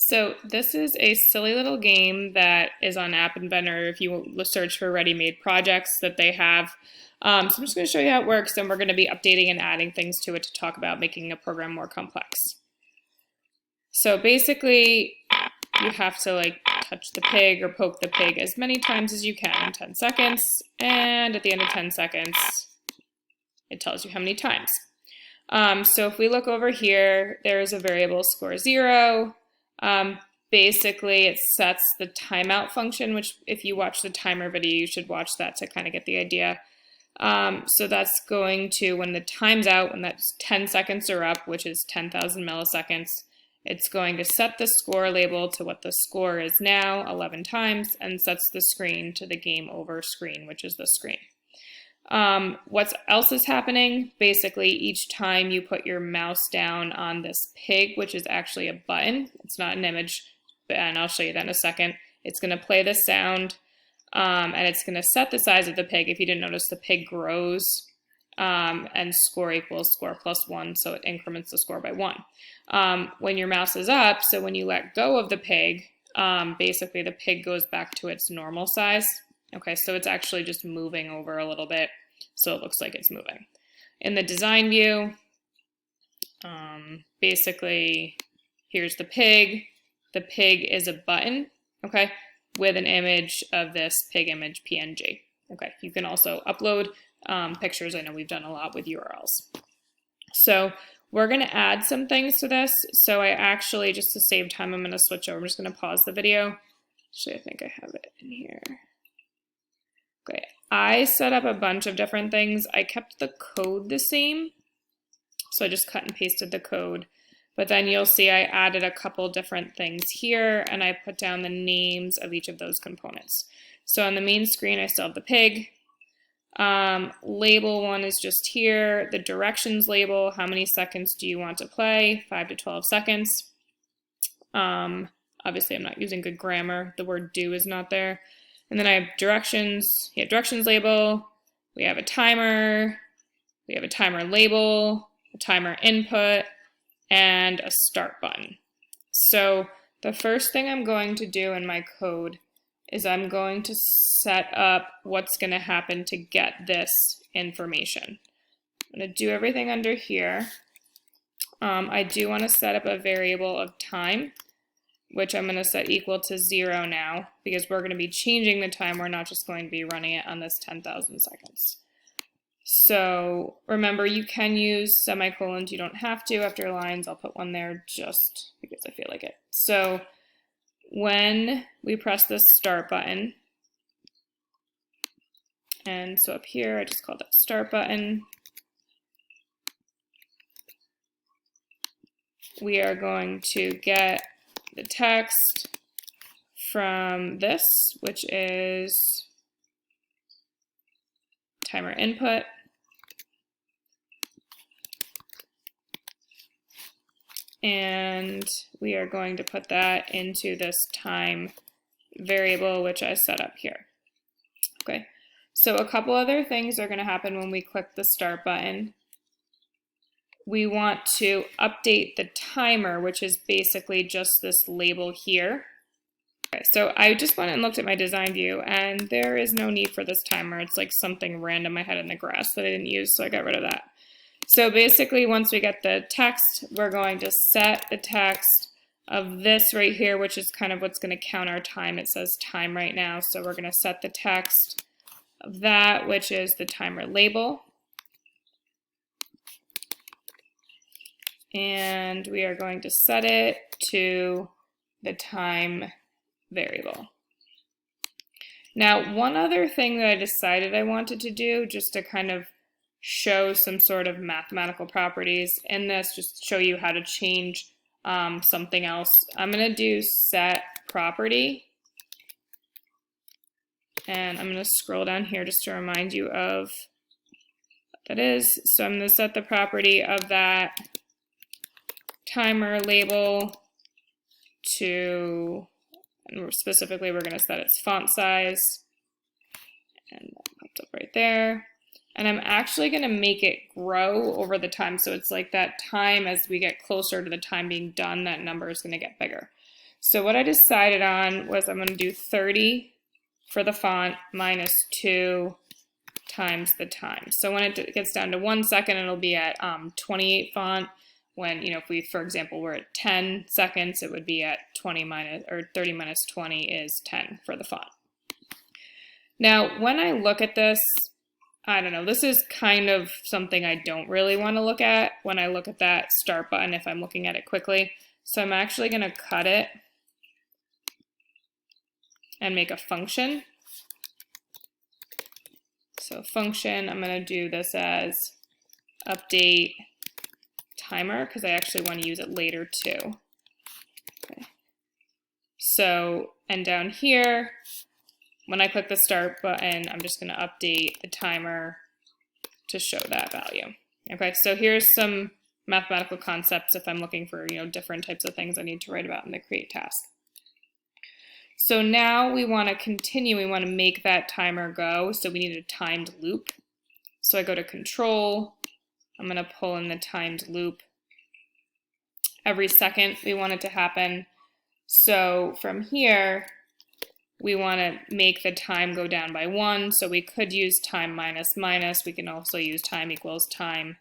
So this is a silly little game that is on App Inventor if you search for ready-made projects that they have. So I'm just going to show you how it works, and we're going to be updating and adding things to it to talk about making a program more complex. So basically, you have to touch the pig or poke the pig as many times as you can in 10 seconds, and at the end of 10 seconds, it tells you how many times. So if we look over here, there's a variable score 0. Basically, it sets the timeout function, which if you watch the timer video, you should watch that to kind of get the idea. So that's going to, when the time's out, when that's 10 seconds are up, which is 10,000 milliseconds, it's going to set the score label to what the score is now 11 times and sets the screen to the game over screen, which is the screen. What else is happening? Basically, each time you put your mouse down on this pig, which is actually a button, it's not an image, and I'll show you that in a second, it's going to play the sound, and it's going to set the size of the pig. If you didn't notice, the pig grows, and score equals score plus 1, so it increments the score by 1. When your mouse is up, so when you let go of the pig, basically the pig goes back to its normal size. Okay, so it's actually just moving over a little bit, so it looks like it's moving. In the design view, basically, here's the pig. The pig is a button, okay, with an image of this pig image PNG. Okay, you can also upload pictures. I know we've done a lot with URLs. So we're going to add some things to this. So I actually, just to save time, I'm going to switch over. I'm just going to pause the video. Actually, I think I have it in here. Okay, I set up a bunch of different things. I kept the code the same, so I just cut and pasted the code. But then you'll see I added a couple different things here, and I put down the names of each of those components. So on the main screen, I still have the pig. Label 1 is just here. The directions label, how many seconds do you want to play? 5 to 12 seconds. Obviously, I'm not using good grammar. The word do is not there. And then I have directions. Yeah, directions label. We have a timer. We have a timer label, a timer input, and a start button. So the first thing I'm going to do in my code is I'm going to set up what's going to happen to get this information. I'm going to do everything under here. I do want to set up a variable of time, which I'm going to set equal to 0 now, because we're going to be changing the time. We're not just going to be running it on this 10,000 seconds. So remember, you can use semicolons. You don't have to after lines. I'll put one there just because I feel like it. So when we press the start button, and so up here, I just called that start button, we are going to get the text from this, which is timer input. And we are going to put that into this time variable, which I set up here. Okay, so a couple other things are going to happen when we click the start button. We want to update the timer, which is basically just this label here. Okay, so I just went and looked at my design view, and there is no need for this timer. It's like something random I had in the grass that I didn't use, so I got rid of that. So basically, once we get the text, we're going to set the text of this right here, which is kind of what's going to count our time. It says time right now, so we're going to set the text of that, which is the timer label. And we are going to set it to the time variable. Now, one other thing that I decided I wanted to do, just to kind of show some sort of mathematical properties in this, just to show you how to change something else, I'm going to do set property. And I'm going to scroll down here just to remind you of what that is. So I'm going to set the property of that timer label to, and specifically we're going to set its font size, and that popped up right there. And I'm actually going to make it grow over the time, so it's like that time as we get closer to the time being done, that number is going to get bigger. So what I decided on was I'm going to do 30 for the font minus 2 times the time. So when it gets down to 1 second, it'll be at 28 font. When, if we, for example, were at 10 seconds, it would be at 30 minus 20 is 10 for the font. Now, when I look at this, I don't know, this is kind of something I don't really want to look at when I look at that start button if I'm looking at it quickly. So I'm actually going to cut it and make a function. So function, I'm going to do this as update timer because I actually want to use it later too. Okay. So, and down here, when I click the start button, I'm just going to update the timer to show that value. Okay, so here's some mathematical concepts if I'm looking for, different types of things I need to write about in the create task. So now we want to continue, we want to make that timer go, so we need a timed loop. So I go to control, I'm going to pull in the timed loop. Every second we want it to happen. So from here, we want to make the time go down by 1, so we could use time minus minus. We can also use time equals time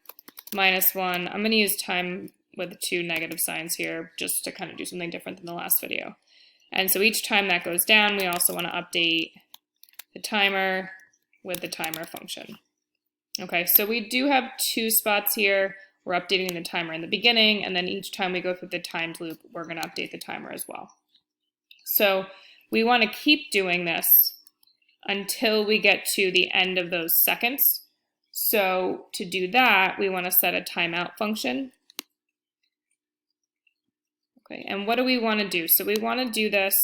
minus 1. I'm going to use time with 2 negative signs here just to kind of do something different than the last video. And so each time that goes down, we also want to update the timer with the timer function. Okay, so we do have 2 spots here. We're updating the timer in the beginning, and then each time we go through the timed loop, we're going to update the timer as well. So we want to keep doing this until we get to the end of those seconds. So to do that, we want to set a timeout function. Okay, and what do we want to do? So we want to do this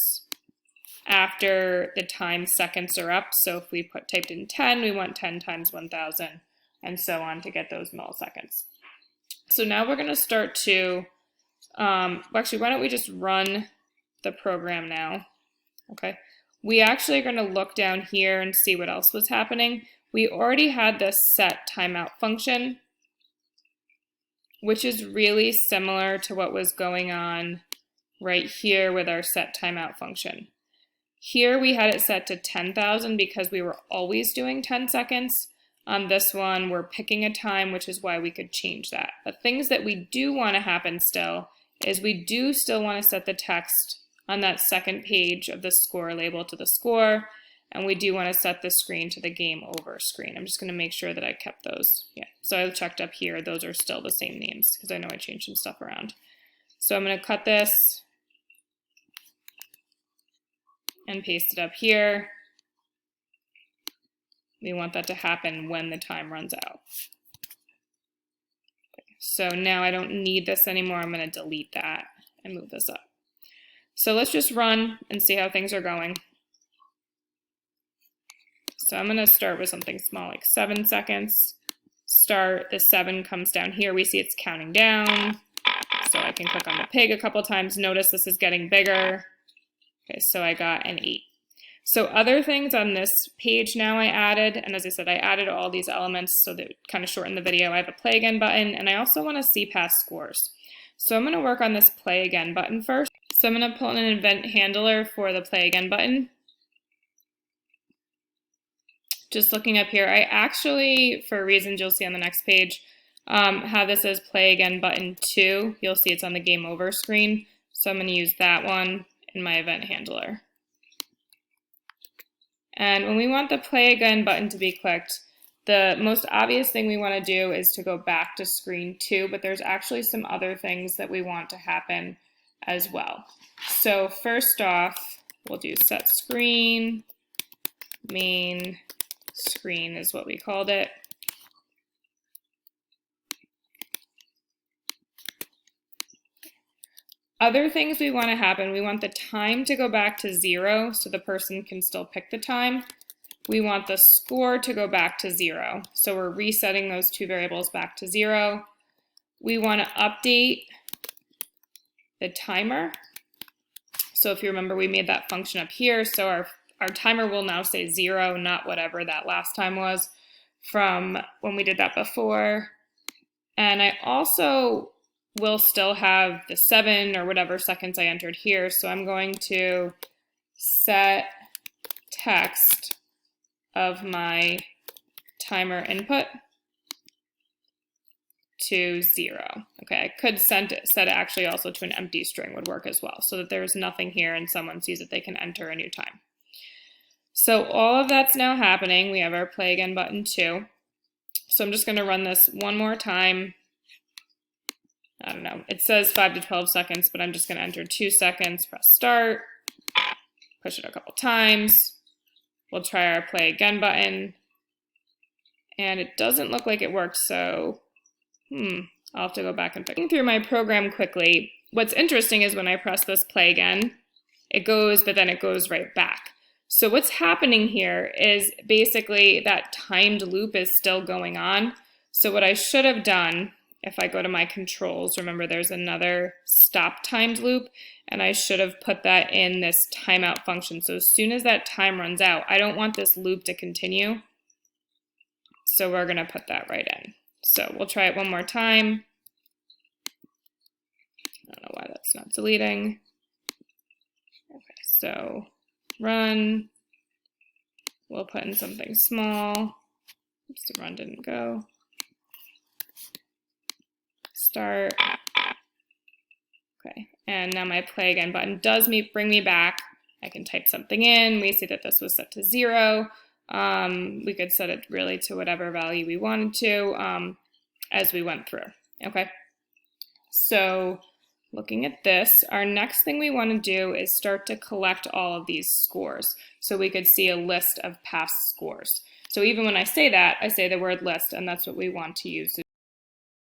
after the time seconds are up. So if we typed in 10, we want 10 times 1,000, and so on to get those milliseconds. So now we're going to start to, actually, why don't we just run the program now? Okay, we actually are going to look down here and see what else was happening. We already had this set timeout function, which is really similar to what was going on right here with our set timeout function. Here we had it set to 10,000 because we were always doing 10 seconds. On this one, we're picking a time, which is why we could change that. But things that we do want to happen still is we do still want to set the text on that second page of the score label to the score, and we do want to set the screen to the game over screen. I'm just going to make sure that I kept those. Yeah, so I checked up here. Those are still the same names because I know I changed some stuff around. So I'm going to cut this and paste it up here. We want that to happen when the time runs out. Okay, so now I don't need this anymore. I'm going to delete that and move this up. So let's just run and see how things are going. So I'm going to start with something small like 7 seconds. Start, the 7 comes down here. We see it's counting down. So I can click on the pig a couple times. Notice this is getting bigger. Okay, so I got an 8. So other things on this page now I added, and as I said, I added all these elements so that kind of shorten the video. I have a play again button, and I also want to see past scores. So I'm going to work on this play again button first. So I'm going to pull in an event handler for the play again button. Just looking up here, I actually, for reasons you'll see on the next page, have this as play again button 2. You'll see it's on the game over screen. So I'm going to use that one in my event handler. And when we want the play again button to be clicked, the most obvious thing we want to do is to go back to screen 2, but there's actually some other things that we want to happen as well. So first off, we'll do set screen, main screen is what we called it. Other things we want to happen, we want the time to go back to 0 so the person can still pick the time. We want the score to go back to 0. So we're resetting those 2 variables back to 0. We want to update the timer. So if you remember, we made that function up here. So our timer will now say 0, not whatever that last time was from when we did that before. And I also will still have the 7 or whatever seconds I entered here. So I'm going to set text of my timer input to 0. Okay, I could set it actually also to an empty string would work as well, so that there's nothing here and someone sees that they can enter a new time. So all of that's now happening. We have our play again button too. So I'm just going to run this one more time. I don't know, it says 5 to 12 seconds, but I'm just going to enter 2 seconds, press start, push it a couple times. We'll try our play again button. And it doesn't look like it worked, so I'll have to go back and fix it. Through my program quickly, what's interesting is when I press this play again, it goes, but then it goes right back. So what's happening here is basically that timed loop is still going on. So what I should have done, if I go to my controls, remember there's another stop timed loop, and I should have put that in this timeout function. So as soon as that time runs out, I don't want this loop to continue. So we're gonna put that right in. So we'll try it one more time. I don't know why that's not deleting. Okay, so run. We'll put in something small. Oops, the run didn't go. Start. Okay, and now my play again button does bring me back. I can type something in. We see that this was set to 0. We could set it really to whatever value we wanted to as we went through. Okay, so looking at this, our next thing we want to do is start to collect all of these scores so we could see a list of past scores. So even when I say that, I say the word list, and that's what we want to use.